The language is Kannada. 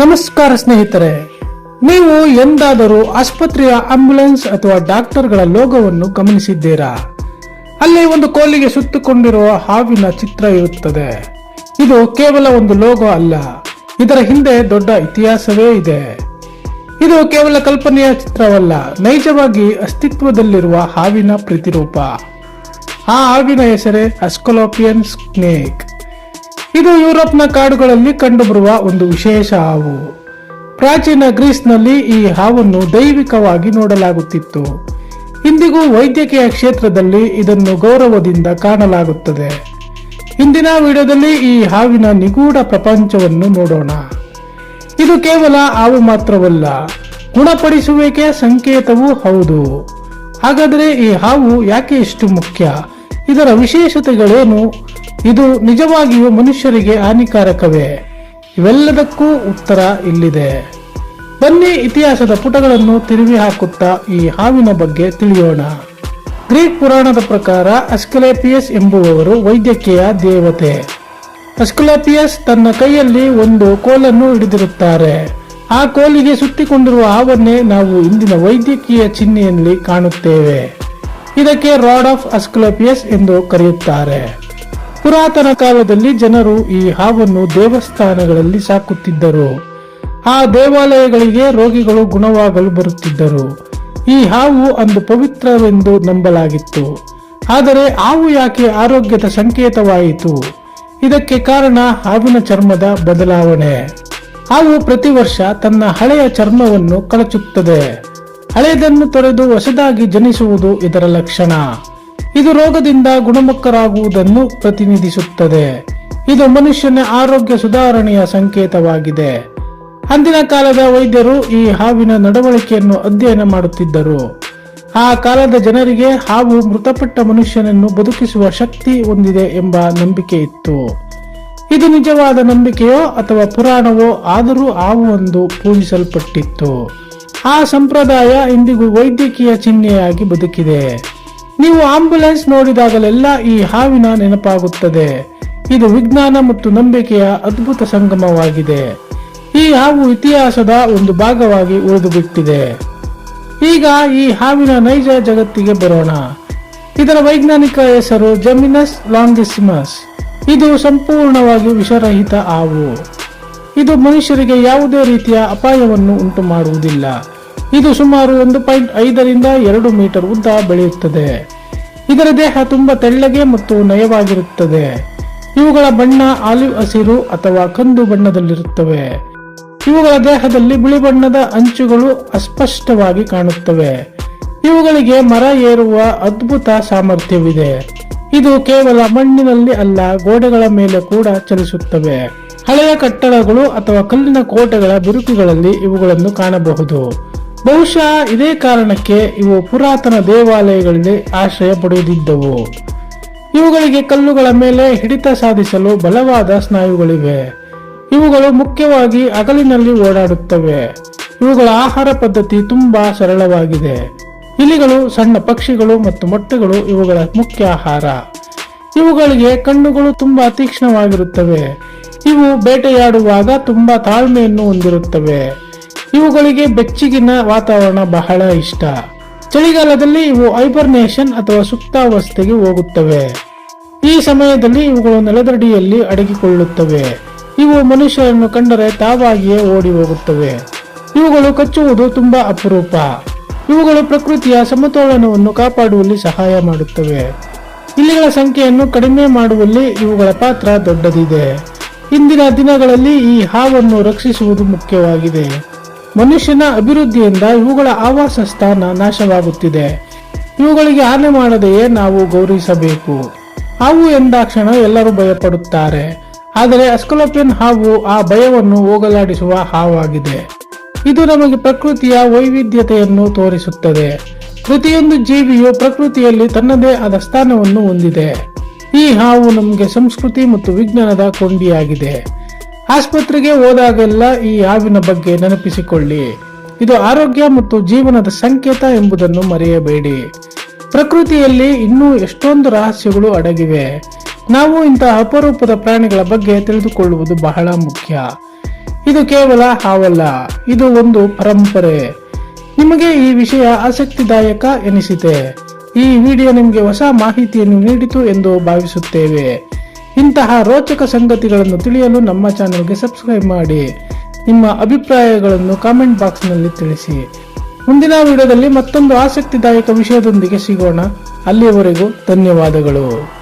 ನಮಸ್ಕಾರ ಸ್ನೇಹಿತರೆ, ನೀವು ಎಂದಾದರೂ ಆಸ್ಪತ್ರೆಯ ಆಂಬ್ಯುಲೆನ್ಸ್ ಅಥವಾ ಡಾಕ್ಟರ್ಗಳ ಲೋಗೋವನ್ನು ಗಮನಿಸಿದ್ದೀರಾ? ಅಲ್ಲಿ ಒಂದು ಕೋಲಿಗೆ ಸುತ್ತಕೊಂಡಿರುವ ಹಾವಿನ ಚಿತ್ರ ಇರುತ್ತದೆ. ಇದು ಕೇವಲ ಒಂದು ಲೋಗೋ ಅಲ್ಲ, ಇದರ ಹಿಂದೆ ದೊಡ್ಡ ಇತಿಹಾಸವೇ ಇದೆ. ಇದು ಕೇವಲ ಕಲ್ಪನೆಯ ಚಿತ್ರವಲ್ಲ, ನೈಜವಾಗಿ ಅಸ್ತಿತ್ವದಲ್ಲಿರುವ ಹಾವಿನ ಪ್ರತಿರೂಪ. ಆ ಹಾವಿನ ಹೆಸರೇ ಆಸ್ಕಲೋಪಿಯನ್ ಸ್ನೇಕ್. ಇದು ಯುರೋಪ್ನ ಕಾಡುಗಳಲ್ಲಿ ಕಂಡುಬರುವ ಒಂದು ವಿಶೇಷ ಹಾವು. ಪ್ರಾಚೀನ ಗ್ರೀಸ್ನಲ್ಲಿ ಈ ಹಾವನ್ನು ದೈವಿಕವಾಗಿ ನೋಡಲಾಗುತ್ತಿತ್ತು. ಇಂದಿಗೂ ವೈದ್ಯಕೀಯ ಕ್ಷೇತ್ರದಲ್ಲಿ ಇದನ್ನು ಗೌರವದಿಂದ ಕಾಣಲಾಗುತ್ತದೆ. ಇಂದಿನ ವಿಡಿಯೋದಲ್ಲಿ ಈ ಹಾವಿನ ನಿಗೂಢ ಪ್ರಪಂಚವನ್ನು ನೋಡೋಣ. ಇದು ಕೇವಲ ಹಾವು ಮಾತ್ರವಲ್ಲ, ಗುಣಪಡಿಸುವಿಕೆಯ ಸಂಕೇತವೂ ಹೌದು. ಹಾಗಾದರೆ ಈ ಹಾವು ಯಾಕೆ ಇಷ್ಟು ಮುಖ್ಯ? ಇದರ ವಿಶೇಷತೆಗಳೇನು? ಇದು ನಿಜವಾಗಿಯೂ ಮನುಷ್ಯರಿಗೆ ಹಾನಿಕಾರಕವೇ? ಇವೆಲ್ಲದಕ್ಕೂ ಉತ್ತರ ಇಲ್ಲಿದೆ. ಬನ್ನಿ ಇತಿಹಾಸದ ಪುಟಗಳನ್ನು ತಿರುವಿ ಹಾಕುತ್ತಾ ಈ ಹಾವಿನ ಬಗ್ಗೆ ತಿಳಿಯೋಣ. ಗ್ರೀಕ್ ಪುರಾಣದ ಪ್ರಕಾರ ಅಸ್ಕಲೇಪಿಯಸ್ ಎಂಬುವವರು ವೈದ್ಯಕೀಯ ದೇವತೆ. ಅಸ್ಕಲೇಪಿಯಸ್ ತನ್ನ ಕೈಯಲ್ಲಿ ಒಂದು ಕೋಲನ್ನು ಹಿಡಿದಿರುತ್ತಾರೆ. ಆ ಕೋಲಿಗೆ ಸುತ್ತಿಕೊಂಡಿರುವ ಹಾವನ್ನೇ ನಾವು ಇಂದಿನ ವೈದ್ಯಕೀಯ ಚಿಹ್ನೆಯಲ್ಲಿ ಕಾಣುತ್ತೇವೆ. ಇದಕ್ಕೆ ರಾಡ್ ಆಫ್ ಅಸ್ಕಲೇಪಿಯಸ್ ಎಂದು ಕರೆಯುತ್ತಾರೆ. ಪುರಾತನ ಕಾಲದಲ್ಲಿ ಜನರು ಈ ಹಾವನ್ನು ದೇವಸ್ಥಾನಗಳಲ್ಲಿ ಸಾಕುತ್ತಿದ್ದರು. ಆ ದೇವಾಲಯಗಳಿಗೆ ರೋಗಿಗಳು ಗುಣವಾಗಲು ಬರುತ್ತಿದ್ದರು. ಈ ಹಾವು ಅಂದು ಪವಿತ್ರವೆಂದು ನಂಬಲಾಗಿತ್ತು. ಆದರೆ ಹಾವು ಯಾಕೆ ಆರೋಗ್ಯದ ಸಂಕೇತವಾಯಿತು? ಇದಕ್ಕೆ ಕಾರಣ ಹಾವಿನ ಚರ್ಮದ ಬದಲಾವಣೆ. ಹಾವು ಪ್ರತಿ ವರ್ಷ ತನ್ನ ಹಳೆಯ ಚರ್ಮವನ್ನು ಕಳಚುತ್ತದೆ. ಹಳೆಯದನ್ನು ತೊರೆದು ಹೊಸದಾಗಿ ಜನಿಸುವುದು ಇದರ ಲಕ್ಷಣ. ಇದು ರೋಗದಿಂದ ಗುಣಮುಖರಾಗುವುದನ್ನು ಪ್ರತಿನಿಧಿಸುತ್ತದೆ. ಇದು ಮನುಷ್ಯನ ಆರೋಗ್ಯ ಸುಧಾರಣೆಯ ಸಂಕೇತವಾಗಿದೆ. ಅಂದಿನ ಕಾಲದ ವೈದ್ಯರು ಈ ಹಾವಿನ ನಡವಳಿಕೆಯನ್ನು ಅಧ್ಯಯನ ಮಾಡುತ್ತಿದ್ದರು. ಆ ಕಾಲದ ಜನರಿಗೆ ಹಾವು ಮೃತಪಟ್ಟ ಮನುಷ್ಯನನ್ನು ಬದುಕಿಸುವ ಶಕ್ತಿ ಹೊಂದಿದೆ ಎಂಬ ನಂಬಿಕೆ ಇತ್ತು. ಇದು ನಿಜವಾದ ನಂಬಿಕೆಯೋ ಅಥವಾ ಪುರಾಣವೋ ಆದರೂ ಹಾವು ಒಂದು ಪೂಜಿಸಲ್ಪಟ್ಟಿತ್ತು. ಆ ಸಂಪ್ರದಾಯ ಇಂದಿಗೂ ವೈದ್ಯಕೀಯ ಚಿಹ್ನೆಯಾಗಿ ಬದುಕಿದೆ. ನೀವು ಆಂಬ್ಯುಲೆನ್ಸ್ ನೋಡಿದಾಗಲೆಲ್ಲ ಈ ಹಾವಿನ ನೆನಪಾಗುತ್ತದೆ. ಇದು ವಿಜ್ಞಾನ ಮತ್ತು ನಂಬಿಕೆಯ ಅದ್ಭುತ ಸಂಗಮವಾಗಿದೆ. ಈ ಹಾವು ಇತಿಹಾಸದ ಒಂದು ಭಾಗವಾಗಿ ಉಳಿದುಬಿಟ್ಟಿದೆ. ಈಗ ಈ ಹಾವಿನ ನೈಜ ಜಗತ್ತಿಗೆ ಬರೋಣ. ಇದರ ವೈಜ್ಞಾನಿಕ ಹೆಸರು ಜೆಮಿನಸ್ ಲಾಂಗಿಸಿಮಸ್. ಇದು ಸಂಪೂರ್ಣವಾಗಿ ವಿಷರಹಿತ ಹಾವು. ಇದು ಮನುಷ್ಯರಿಗೆ ಯಾವುದೇ ರೀತಿಯ ಅಪಾಯವನ್ನು ಉಂಟು ಮಾಡುವುದಿಲ್ಲ. ಇದು ಸುಮಾರು 1.5 ರಿಂದ 2 ಮೀಟರ್ ಉದ್ದ ಬೆಳೆಯುತ್ತದೆ. ಇದರ ದೇಹ ತುಂಬಾ ತೆಳ್ಳಗೆ ಮತ್ತು ನಯವಾಗಿರುತ್ತದೆ. ಇವುಗಳ ಬಣ್ಣ ಆಲಿವ್ ಹಸಿರು ಅಥವಾ ಕಂದು ಬಣ್ಣದಲ್ಲಿರುತ್ತವೆ. ಇವುಗಳ ದೇಹದಲ್ಲಿ ಬಿಳಿ ಬಣ್ಣದ ಅಂಚುಗಳು ಅಸ್ಪಷ್ಟವಾಗಿ ಕಾಣುತ್ತವೆ. ಇವುಗಳಿಗೆ ಮರ ಏರುವ ಅದ್ಭುತ ಸಾಮರ್ಥ್ಯವಿದೆ. ಇದು ಕೇವಲ ಮಣ್ಣಿನಲ್ಲಿ ಅಲ್ಲ, ಗೋಡೆಗಳ ಮೇಲೆ ಕೂಡ ಚಲಿಸುತ್ತವೆ. ಹಳೆಯ ಕಟ್ಟಡಗಳು ಅಥವಾ ಕಲ್ಲಿನ ಕೋಟೆಗಳ ಬಿರುಕುಗಳಲ್ಲಿ ಇವುಗಳನ್ನು ಕಾಣಬಹುದು. ಬಹುಶಃ ಇದೇ ಕಾರಣಕ್ಕೆ ಇವು ಪುರಾತನ ದೇವಾಲಯಗಳಲ್ಲಿ ಆಶ್ರಯ ಪಡೆದಿದ್ದವು. ಇವುಗಳಿಗೆ ಕಲ್ಲುಗಳ ಮೇಲೆ ಹಿಡಿತ ಸಾಧಿಸಲು ಬಲವಾದ ಸ್ನಾಯುಗಳಿವೆ. ಇವುಗಳು ಮುಖ್ಯವಾಗಿ ಹಗಲಿನಲ್ಲಿ ಓಡಾಡುತ್ತವೆ. ಇವುಗಳ ಆಹಾರ ಪದ್ಧತಿ ತುಂಬಾ ಸರಳವಾಗಿದೆ. ಇಲಿಗಳು, ಸಣ್ಣ ಪಕ್ಷಿಗಳು ಮತ್ತು ಮೊಟ್ಟೆಗಳು ಇವುಗಳ ಮುಖ್ಯ ಆಹಾರ. ಇವುಗಳಿಗೆ ಕಣ್ಣುಗಳು ತುಂಬಾ ತೀಕ್ಷ್ಣವಾಗಿರುತ್ತವೆ. ಇವು ಬೇಟೆಯಾಡುವಾಗ ತುಂಬಾ ತಾಳ್ಮೆಯನ್ನು ಹೊಂದಿರುತ್ತವೆ. ಇವುಗಳಿಗೆ ಬೆಚ್ಚಗಿನ ವಾತಾವರಣ ಬಹಳ ಇಷ್ಟ. ಚಳಿಗಾಲದಲ್ಲಿ ಇವು ಹೈಬರ್ನೇಷನ್ ಅಥವಾ ಸುಪ್ತಾವಸ್ಥೆಗೆ ಹೋಗುತ್ತವೆ. ಈ ಸಮಯದಲ್ಲಿ ಇವುಗಳು ನೆಲದಡಿಯಲ್ಲಿ ಅಡಗಿಕೊಳ್ಳುತ್ತವೆ. ಇವು ಮನುಷ್ಯರನ್ನು ಕಂಡರೆ ತಾವಾಗಿಯೇ ಓಡಿ ಹೋಗುತ್ತವೆ. ಇವುಗಳು ಕಚ್ಚುವುದು ತುಂಬಾ ಅಪರೂಪ. ಇವುಗಳು ಪ್ರಕೃತಿಯ ಸಮತೋಲನವನ್ನು ಕಾಪಾಡುವಲ್ಲಿ ಸಹಾಯ ಮಾಡುತ್ತವೆ. ಇಲಿಗಳ ಸಂಖ್ಯೆಯನ್ನು ಕಡಿಮೆ ಮಾಡುವಲ್ಲಿ ಇವುಗಳ ಪಾತ್ರ ದೊಡ್ಡದಿದೆ. ಇಂದಿನ ದಿನಗಳಲ್ಲಿ ಈ ಹಾವನ್ನು ರಕ್ಷಿಸುವುದು ಮುಖ್ಯವಾಗಿದೆ. ಮನುಷ್ಯನ ಅಭಿವೃದ್ಧಿಯಿಂದ ಇವುಗಳ ಆವಾಸ ಸ್ಥಾನ ನಾಶವಾಗುತ್ತಿದೆ. ಇವುಗಳಿಗೆ ಹಾನಿ ಮಾಡದೆಯೇ ನಾವು ಗೌರವಿಸಬೇಕು. ಹಾವು ಎಂದಾಕ್ಷಣ ಎಲ್ಲರೂ ಭಯಪಡುತ್ತಾರೆ. ಆದರೆ ಆಸ್ಕಲೋಪಿಯನ್ ಹಾವು ಆ ಭಯವನ್ನು ಹೋಗಲಾಡಿಸುವ ಹಾವಾಗಿದೆ. ಇದು ನಮಗೆ ಪ್ರಕೃತಿಯ ವೈವಿಧ್ಯತೆಯನ್ನು ತೋರಿಸುತ್ತದೆ. ಪ್ರತಿಯೊಂದು ಜೀವಿಯು ಪ್ರಕೃತಿಯಲ್ಲಿ ತನ್ನದೇ ಆದ ಸ್ಥಾನವನ್ನು ಹೊಂದಿದೆ. ಈ ಹಾವು ನಮಗೆ ಸಂಸ್ಕೃತಿ ಮತ್ತು ವಿಜ್ಞಾನದ ಕೊಂಡಿಯಾಗಿದೆ. ಆಸ್ಪತ್ರೆಗೆ ಹೋದಾಗೆಲ್ಲ ಈ ಹಾವಿನ ಬಗ್ಗೆ ನೆನಪಿಸಿಕೊಳ್ಳಿ. ಇದು ಆರೋಗ್ಯ ಮತ್ತು ಜೀವನದ ಸಂಕೇತ ಎಂಬುದನ್ನು ಮರೆಯಬೇಡಿ. ಪ್ರಕೃತಿಯಲ್ಲಿ ಇನ್ನೂ ಎಷ್ಟೊಂದು ರಹಸ್ಯಗಳು ಅಡಗಿವೆ. ನಾವು ಇಂತಹ ಅಪರೂಪದ ಪ್ರಾಣಿಗಳ ಬಗ್ಗೆ ತಿಳಿದುಕೊಳ್ಳುವುದು ಬಹಳ ಮುಖ್ಯ. ಇದು ಕೇವಲ ಹಾವಲ್ಲ, ಇದು ಒಂದು ಪರಂಪರೆ. ನಿಮಗೆ ಈ ವಿಷಯ ಆಸಕ್ತಿದಾಯಕ ಎನಿಸಿದೆ. ಈ ವಿಡಿಯೋ ನಿಮಗೆ ಹೊಸ ಮಾಹಿತಿಯನ್ನು ನೀಡಿತು ಎಂದು ಭಾವಿಸುತ್ತೇವೆ. ಇಂತಹ ರೋಚಕ ಸಂಗತಿಗಳನ್ನು ತಿಳಿಯಲು ನಮ್ಮ ಚಾನೆಲ್ಗೆ ಸಬ್ಸ್ಕ್ರೈಬ್ ಮಾಡಿ. ನಿಮ್ಮ ಅಭಿಪ್ರಾಯಗಳನ್ನು ಕಾಮೆಂಟ್ ಬಾಕ್ಸ್ನಲ್ಲಿ ತಿಳಿಸಿ. ಮುಂದಿನ ವಿಡಿಯೋದಲ್ಲಿ ಮತ್ತೊಂದು ಆಸಕ್ತಿದಾಯಕ ವಿಷಯದೊಂದಿಗೆ ಸಿಗೋಣ. ಅಲ್ಲಿಯವರೆಗೂ ಧನ್ಯವಾದಗಳು.